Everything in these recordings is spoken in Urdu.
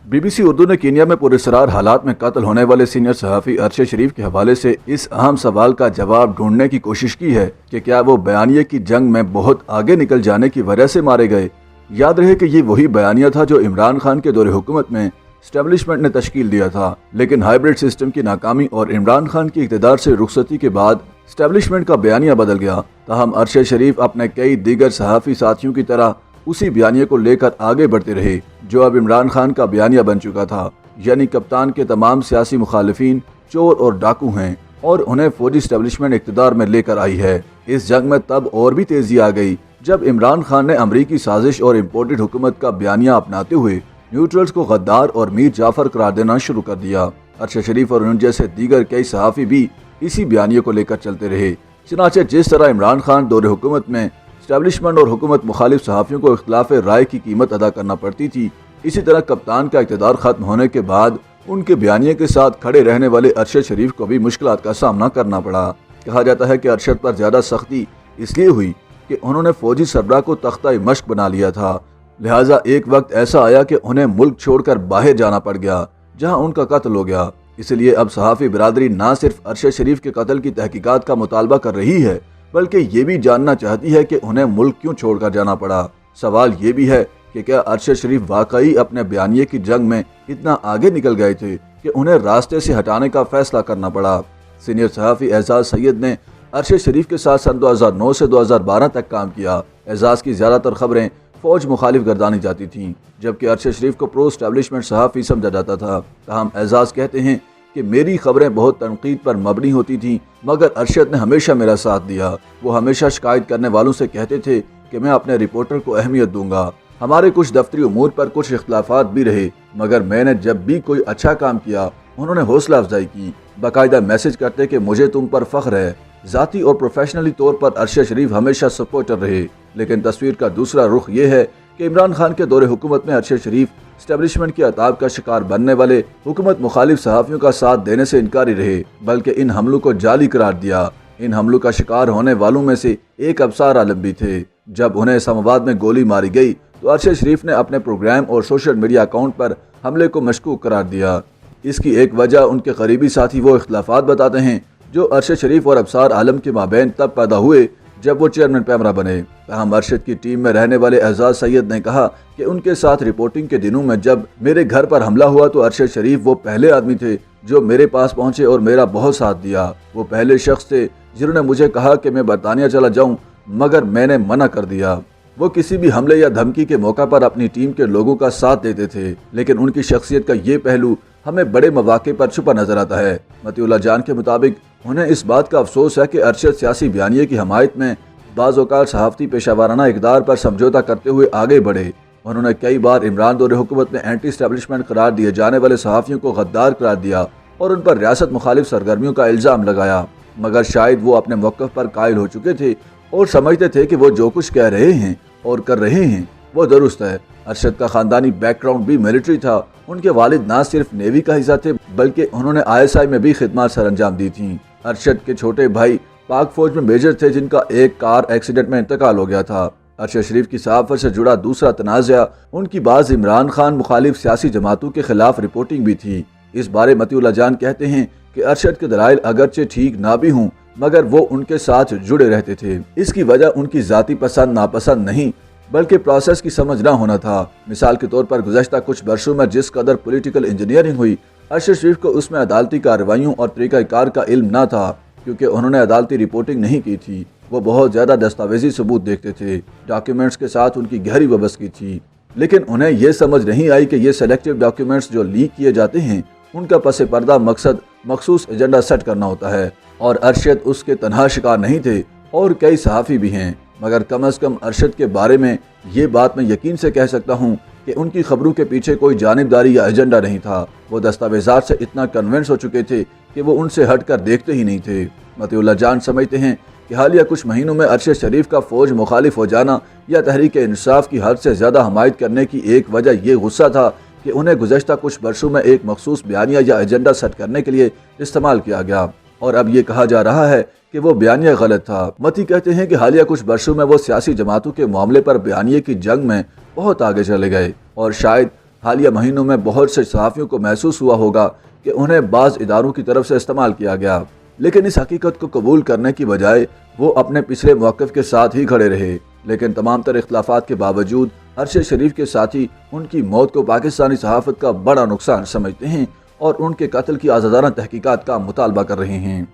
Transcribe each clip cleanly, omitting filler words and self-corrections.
BBC اردو نے کینیا میں پراسرار حالات میں قتل ہونے والے سینئر صحافی ارشد شریف کے حوالے سے اس اہم سوال کا جواب ڈھونڈنے کی کوشش کی ہے کہ کیا وہ بیانیے کی جنگ میں بہت آگے نکل جانے کی وجہ سے مارے گئے۔ یاد رہے کہ یہ وہی بیانیہ تھا جو عمران خان کے دور حکومت میں اسٹیبلشمنٹ نے تشکیل دیا تھا، لیکن ہائیبرڈ سسٹم کی ناکامی اور عمران خان کی اقتدار سے رخصتی کے بعد اسٹیبلشمنٹ کا بیانیہ بدل گیا۔ تاہم ارشد شریف اپنے کئی دیگر صحافی ساتھیوں کی طرح اسی بیانیے کو لے کر آگے بڑھتے رہے جو اب عمران خان کا بیانیہ بن چکا تھا، یعنی کپتان کے تمام سیاسی مخالفین چور اور ڈاکو ہیں اور انہیں فوجی اسٹیبلشمنٹ اقتدار میں لے کر آئی ہے۔ اس جنگ میں تب اور بھی تیزی آ گئی جب عمران خان نے امریکی سازش اور امپورٹڈ حکومت کا بیانیہ اپناتے ہوئے نیوٹرلز کو غدار اور میر جعفر قرار دینا شروع کر دیا۔ ارشد شریف اور ان جیسے دیگر کئی صحافی بھی اسی بیانیے کو لے کر چلتے رہے۔ چنانچہ جس طرح عمران خان دور حکومت میں اسٹیبلشمنٹ اور حکومت مخالف صحافیوں کو اختلاف رائے کی قیمت ادا کرنا پڑتی تھی، اسی طرح کپتان کا اقتدار ختم ہونے کے بعد ان کے بیانیے کے ساتھ کھڑے رہنے والے ارشد شریف کو بھی مشکلات کا سامنا کرنا پڑا۔ کہا جاتا ہے کہ ارشد پر زیادہ سختی اس لیے ہوئی کہ انہوں نے فوجی سربراہ کو تختہ مشق بنا لیا تھا، لہٰذا ایک وقت ایسا آیا کہ انہیں ملک چھوڑ کر باہر جانا پڑ گیا جہاں ان کا قتل ہو گیا۔ اس لیے اب صحافی برادری نہ صرف ارشد شریف کے قتل کی تحقیقات کا مطالبہ کر رہی ہے بلکہ یہ بھی جاننا چاہتی ہے کہ انہیں ملک کیوں چھوڑ کر جانا پڑا۔ سوال یہ بھی ہے کہ کیا ارشد شریف واقعی اپنے بیانیے کی جنگ میں اتنا آگے نکل گئے تھے کہ انہیں راستے سے ہٹانے کا فیصلہ کرنا پڑا۔ سینئر صحافی اعزاز سید نے ارشد شریف کے ساتھ سن 2009 سے 2012 تک کام کیا۔ اعزاز کی زیادہ تر خبریں فوج مخالف گردانی جاتی تھیں جبکہ ارشد شریف کو پرو اسٹیبلشمنٹ صحافی سمجھا جاتا تھا۔ تاہم اعزاز کہتے ہیں کہ میری خبریں بہت تنقید پر مبنی ہوتی تھیں مگر ارشد نے ہمیشہ میرا ساتھ دیا۔ وہ ہمیشہ شکایت کرنے والوں سے کہتے تھے کہ میں اپنے رپورٹر کو اہمیت دوں گا۔ ہمارے کچھ دفتری امور پر کچھ اختلافات بھی رہے مگر میں نے جب بھی کوئی اچھا کام کیا انہوں نے حوصلہ افزائی کی، باقاعدہ میسج کرتے کہ مجھے تم پر فخر ہے۔ ذاتی اور پروفیشنلی طور پر ارشد شریف ہمیشہ سپورٹر رہے، لیکن تصویر کا دوسرا رخ یہ ہے کہ عمران خان کے دور حکومت میں ارشد شریف اسٹیبلشمنٹ کے عتاب کا شکار بننے والے حکومت مخالف صحافیوں کا ساتھ دینے سے انکاری رہے بلکہ ان حملوں کو جعلی قرار دیا۔ ان حملوں کا شکار ہونے والوں میں سے ایک ابصار عالم بھی تھے۔ جب انہیں اسلام آباد میں گولی ماری گئی تو ارشد شریف نے اپنے پروگرام اور سوشل میڈیا اکاؤنٹ پر حملے کو مشکوک قرار دیا۔ اس کی ایک وجہ ان کے قریبی ساتھی وہ اختلافات بتاتے ہیں جو ارشد شریف اور ابصار عالم کے مابین تب پیدا ہوئے جب وہ چیئرمین پیمرا بنے۔ تاہم ارشد کی ٹیم میں رہنے والے اعزاز سید نے کہا کہ ان کے ساتھ رپورٹنگ کے دنوں میں جب میرے گھر پر حملہ ہوا تو ارشد شریف وہ پہلے آدمی تھے جو میرے پاس پہنچے اور میرا بہت ساتھ دیا۔ وہ پہلے شخص تھے جنہوں نے مجھے کہا کہ میں برطانیہ چلا جاؤں مگر میں نے منع کر دیا۔ وہ کسی بھی حملے یا دھمکی کے موقع پر اپنی ٹیم کے لوگوں کا ساتھ دیتے تھے، لیکن ان کی شخصیت کا یہ پہلو ہمیں بڑے مواقع پر چھپا نظر آتا ہے۔ مطیع اللہ جان کے مطابق انہیں اس بات کا افسوس ہے کہ ارشد سیاسی بیانیے کی حمایت میں بعض اوقات صحافتی پیشہ ورانہ اقدار پر سمجھوتہ کرتے ہوئے آگے بڑھے۔ انہوں نے کئی بار عمران دور حکومت میں اینٹی اسٹیبلشمنٹ قرار دیے جانے والے صحافیوں کو غدار قرار دیا اور ان پر ریاست مخالف سرگرمیوں کا الزام لگایا، مگر شاید وہ اپنے موقف پر قائل ہو چکے تھے اور سمجھتے تھے کہ وہ جو کچھ کہہ رہے ہیں اور کر رہے ہیں وہ درست ہے۔ ارشد کا خاندانی بیک گراؤنڈ بھی ملٹری تھا۔ ان کے والد نہ صرف نیوی کا حصہ تھے بلکہ انہوں نے ISI میں بھی خدمات سر انجام دی تھیں۔ ارشد کے چھوٹے بھائی پاک فوج میں میجر تھے جن کا ایک کار ایکسیڈنٹ میں انتقال ہو گیا تھا۔ ارشد شریف کی صحافت سے جڑا دوسرا تنازعہ ان کی بعض عمران خان مخالف سیاسی جماعتوں کے خلاف رپورٹنگ بھی تھی۔ اس بارے مطیع اللہ جان کہتے ہیں کہ ارشد کے دلائل اگرچہ ٹھیک نہ بھی ہوں مگر وہ ان کے ساتھ جڑے رہتے تھے۔ اس کی وجہ ان کی ذاتی پسند ناپسند نہیں بلکہ پروسیس کی سمجھ نہ ہونا تھا۔ مثال کے طور پر گزشتہ کچھ برسوں میں جس قدر پولیٹیکل انجینئرنگ ہوئی، ارشد شریف کو اس میں عدالتی کارروائیوں اور طریقہ کار کا علم نہ تھا کیونکہ انہوں نے عدالتی رپورٹنگ نہیں کی تھی۔ وہ بہت زیادہ دستاویزی ثبوت دیکھتے تھے۔ ڈاکیومنٹس کے ساتھ ان کی گہری وابستگی تھی، لیکن انہیں یہ سمجھ نہیں آئی کہ یہ سلیکٹیو ڈاکیومنٹس جو لیک کیے جاتے ہیں ان کا پس پردہ مقصد مخصوص ایجنڈا سیٹ کرنا ہوتا ہے، اور ارشد اس کے تنہا شکار نہیں تھے اور کئی صحافی بھی ہیں، مگر کم از کم ارشد کے بارے میں یہ بات میں یقین سے کہہ سکتا ہوں کہ ان کی خبروں کے پیچھے کوئی جانبداری یا ایجنڈا نہیں تھا۔ وہ دستاویزات سے اتنا کنونس ہو چکے تھے کہ وہ ان سے ہٹ کر دیکھتے ہی نہیں تھے۔ مطیع اللہ جان سمجھتے ہیں کہ حالیہ کچھ مہینوں میں ارشد شریف کا فوج مخالف ہو جانا یا تحریک انصاف کی حد سے زیادہ حمایت کرنے کی ایک وجہ یہ غصہ تھا کہ انہیں گزشتہ کچھ برسوں میں ایک مخصوص بیانیہ یا ایجنڈا سیٹ کرنے کے لیے استعمال کیا گیا، اور اب یہ کہا جا رہا ہے کہ وہ بیانیہ غلط تھا۔ متی کہتے ہیں کہ حالیہ کچھ برسوں میں وہ سیاسی جماعتوں کے معاملے پر بیانیے کی جنگ میں بہت آگے چلے گئے اور شاید حالیہ مہینوں میں بہت سے صحافیوں کو محسوس ہوا ہوگا کہ انہیں بعض اداروں کی طرف سے استعمال کیا گیا، لیکن اس حقیقت کو قبول کرنے کی بجائے وہ اپنے پچھلے موقف کے ساتھ ہی کھڑے رہے۔ لیکن تمام تر اختلافات کے باوجود ارشد شریف کے ساتھی ان کی موت کو پاکستانی صحافت کا بڑا نقصان سمجھتے ہیں اور ان کے قتل کی آزادانہ تحقیقات کا مطالبہ کر رہے ہیں۔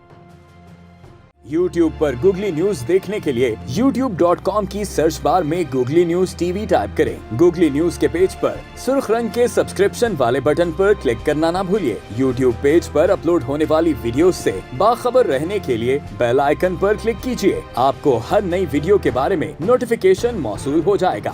YouTube پر گوگلی نیوز دیکھنے کے لیے youtube.com کی سرچ بار میں googly news T V type کریں۔ گوگلی نیوز کے پیج پر سرخ رنگ کے سبسکرپشن والے بٹن پر کلک کرنا نہ بھولیے۔ YouTube پیج پر اپلوڈ ہونے والی ویڈیوز سے باخبر رہنے کے لیے بیل آئیکن پر کلک کیجیے۔ آپ کو ہر نئی ویڈیو کے بارے میں نوٹیفیکیشن موصول ہو جائے گا۔